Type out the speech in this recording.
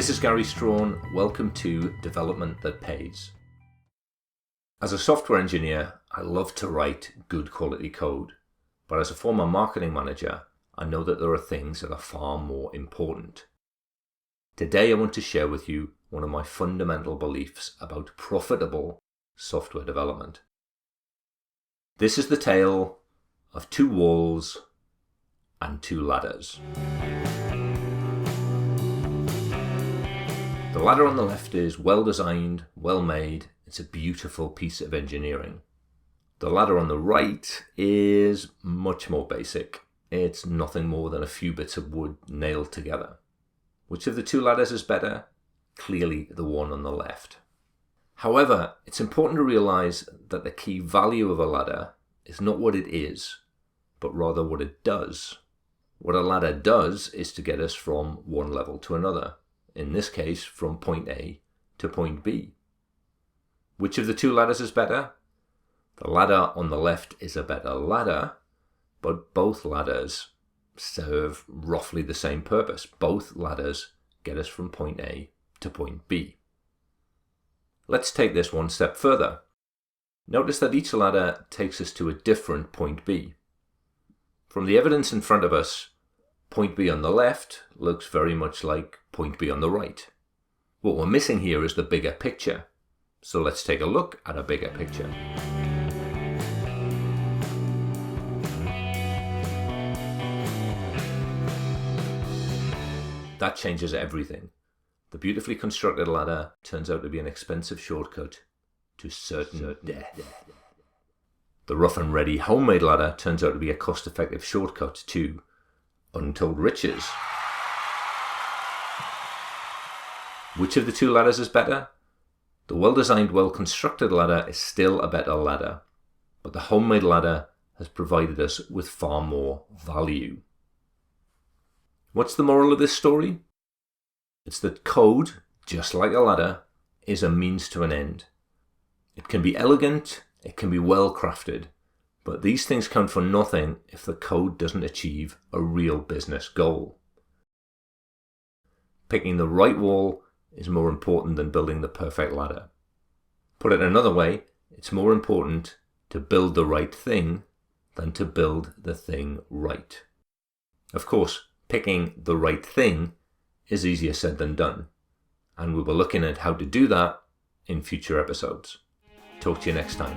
This is Gary Straughan. Welcome to Development That Pays. As a software engineer, I love to write good quality code. But as a former marketing manager, I know that there are things that are far more important. Today I want to share with you one of my fundamental beliefs about profitable software development. This is the tale of two walls and two ladders. The ladder on the left is well designed, well made. It's a beautiful piece of engineering. The ladder on the right is much more basic. It's nothing more than a few bits of wood nailed together. Which of the two ladders is better? Clearly the one on the left. However, it's important to realize that the key value of a ladder is not what it is, but rather what it does. What a ladder does is to get us from one level to another. In this case, from point A to point B. Which of the two ladders is better? The ladder on the left is a better ladder, but both ladders serve roughly the same purpose. Both ladders get us from point A to point B. Let's take this one step further. Notice that each ladder takes us to a different point B. From the evidence in front of us, point B on the left looks very much like point B on the right. What we're missing here is the bigger picture. So let's take a look at a bigger picture. That changes everything. The beautifully constructed ladder turns out to be an expensive shortcut to certain death. The rough and ready homemade ladder turns out to be a cost-effective shortcut to untold riches. Which of the two ladders is better? The well-designed, well-constructed ladder is still a better ladder, but the homemade ladder has provided us with far more value. What's the moral of this story? It's that code, just like a ladder, is a means to an end. It can be elegant, it can be well crafted, but these things count for nothing if the code doesn't achieve a real business goal. Picking the right wall is more important than building the perfect ladder. Put it another way, it's more important to build the right thing than to build the thing right. Of course, picking the right thing is easier said than done, and we'll be looking at how to do that in future episodes. Talk to you next time.